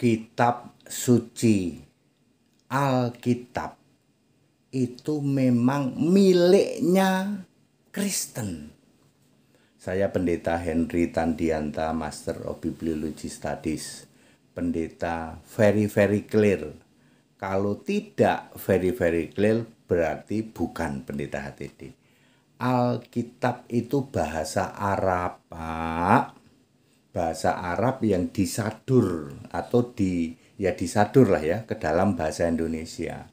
Kitab suci Alkitab itu memang miliknya Kristen. Saya Pendeta Henry Tandianta, Master of Bibliology Studies. Pendeta very clear. Kalau tidak very clear berarti bukan pendeta HTD. Alkitab itu bahasa Arab, Pak. Bahasa Arab yang disadur atau disadur lah ya ke dalam bahasa Indonesia.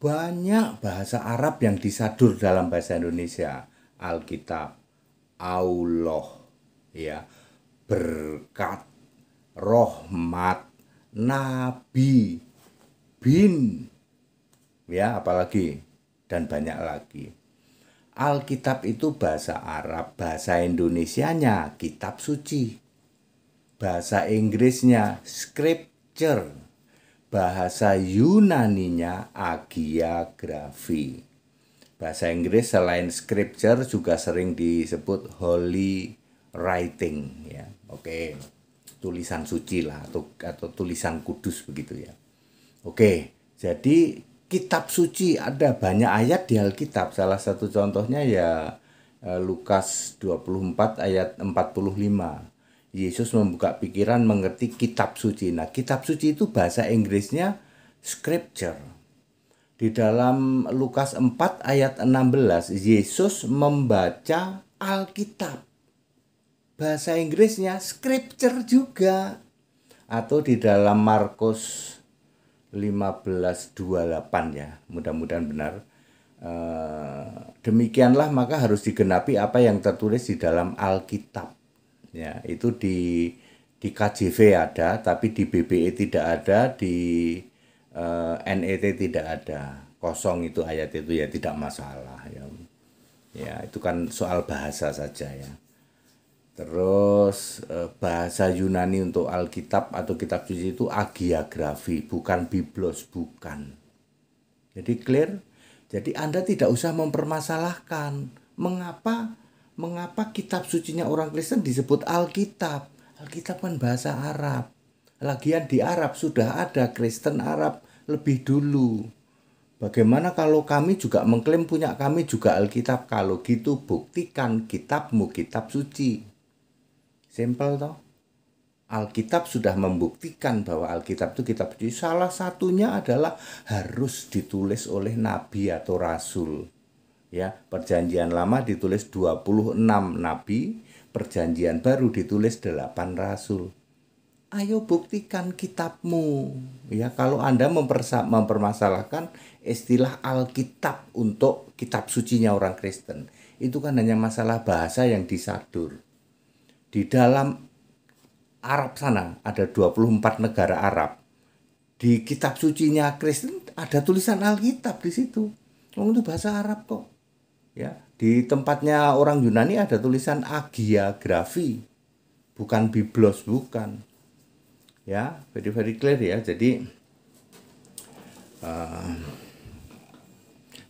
Banyak bahasa Arab yang disadur dalam bahasa Indonesia. Alkitab, Allah, ya, berkat, rahmat, nabi, bin, ya apalagi dan banyak lagi. Alkitab itu bahasa Arab, bahasa Indonesianya kitab suci. Bahasa Inggrisnya scripture, bahasa Yunaninya agiagrafi. Bahasa Inggris selain scripture juga sering disebut holy writing, ya. Oke, tulisan suci lah atau tulisan kudus begitu ya. Oke, jadi kitab suci ada banyak ayat di Alkitab. Salah satu contohnya ya Lukas 24 ayat 45. Yesus membuka pikiran mengerti kitab suci. Nah, kitab suci itu bahasa Inggrisnya scripture. Di dalam Lukas 4 ayat 16, Yesus membaca Alkitab. Bahasa Inggrisnya scripture juga. Atau di dalam Markus 15:28 ya, mudah-mudahan benar. Demikianlah maka harus digenapi apa yang tertulis di dalam Alkitab. Ya, itu di KJV ada, tapi di BBE tidak ada, di NET tidak ada. Kosong itu ayat itu ya, tidak masalah ya. Ya, itu kan soal bahasa saja ya. Terus bahasa Yunani untuk Alkitab atau kitab suci itu agiagrafi, bukan biblos, bukan. Jadi clear? Jadi Anda tidak usah mempermasalahkan mengapa kitab sucinya orang Kristen disebut Alkitab. Alkitab kan bahasa Arab. Lagian di Arab sudah ada Kristen Arab lebih dulu. Bagaimana kalau kami juga mengklaim punya kami juga Alkitab? Kalau gitu buktikan kitabmu kitab suci. Simple toh. Alkitab sudah membuktikan bahwa Alkitab itu kitab suci. Salah satunya adalah harus ditulis oleh nabi atau rasul. Ya, perjanjian lama ditulis 26 nabi, perjanjian baru ditulis 8 rasul. Ayo buktikan kitabmu. Ya, kalau Anda mempermasalahkan istilah Alkitab untuk kitab sucinya orang Kristen, itu kan hanya masalah bahasa yang disadur. Di dalam Arab sana ada 24 negara Arab. Di kitab sucinya Kristen ada tulisan Alkitab di situ. Itu bahasa Arab kok. Ya, di tempatnya orang Yunani ada tulisan agiagrafi, bukan biblos, bukan. Ya, very clear ya. Jadi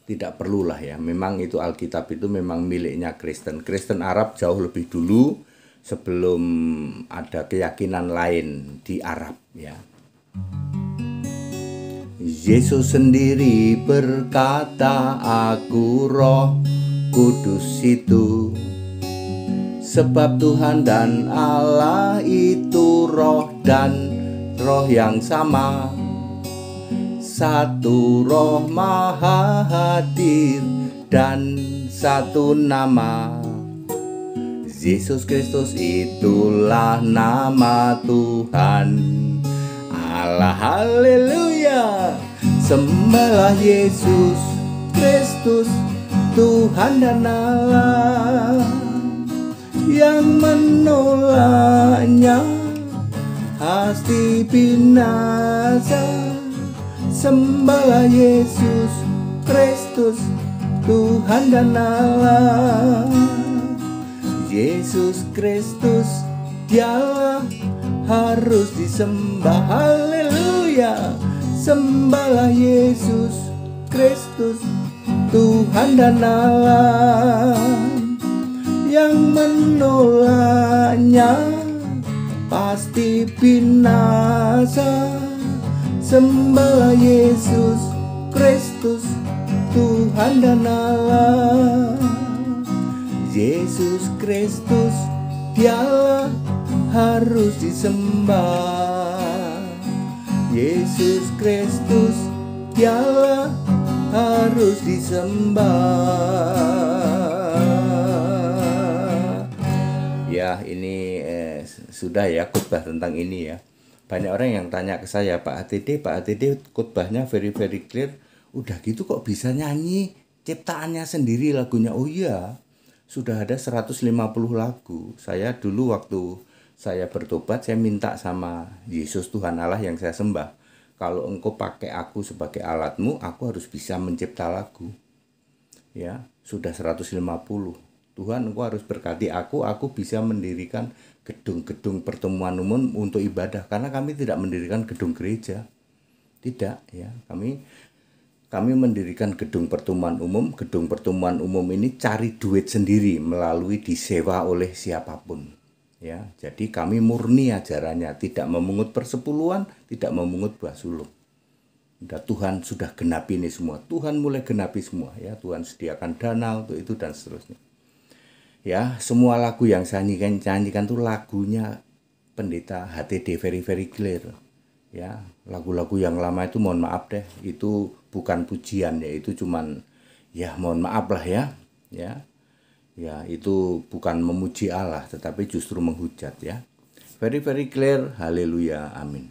tidak perlulah ya. Memang itu Alkitab itu memang miliknya Kristen. Kristen Arab jauh lebih dulu sebelum ada keyakinan lain di Arab ya. Yesus sendiri berkata, aku Roh Kudus itu. Sebab Tuhan dan Allah itu roh dan roh yang sama. Satu roh maha hadir dan satu nama. Yesus Kristus itulah nama Tuhan Allah. Haleluya. Sembahlah Yesus Kristus Tuhan dan Allah, yang menolaknya pasti binasa. Sembahlah Yesus Kristus Tuhan dan Allah. Yesus Kristus Dialah harus disembah. Haleluya. Sembahlah Yesus Kristus Tuhan dan Allah, yang menolaknya pasti binasa. Sembahlah Yesus Kristus, Tuhan dan Allah. Yesus Kristus, Dialah harus disembah. Yesus Kristus, Dialah harus disembah. Ya, ini sudah ya khotbah tentang ini ya. Banyak orang yang tanya ke saya, Pak HTD khotbahnya very clear. Udah gitu kok bisa nyanyi ciptaannya sendiri lagunya? Oh iya, sudah ada 150 lagu. Saya dulu waktu saya bertobat, saya minta sama Yesus Tuhan Allah yang saya sembah, kalau engkau pakai aku sebagai alatmu, aku harus bisa mencipta lagu. Ya, sudah 150. Tuhan, engkau harus berkati aku bisa mendirikan gedung-gedung pertemuan umum untuk ibadah, karena kami tidak mendirikan gedung gereja. Tidak, ya. Kami mendirikan gedung pertemuan umum. Gedung pertemuan umum ini cari duit sendiri melalui disewa oleh siapapun. Ya, jadi kami murni ajarannya, tidak memungut persepuluhan, tidak memungut buah sulung. Tuhan sudah genapi ini semua. Tuhan mulai genapi semua, ya. Tuhan sediakan dana untuk itu dan seterusnya. Ya, semua lagu yang saya nyanyikan tuh lagunya pendeta HTD very clear. Ya, lagu-lagu yang lama itu mohon maaf deh, itu bukan pujian ya, itu cuman ya mohon maaf lah ya. Ya, itu bukan memuji Allah tetapi justru menghujat ya. Very clear. Haleluya. Amin.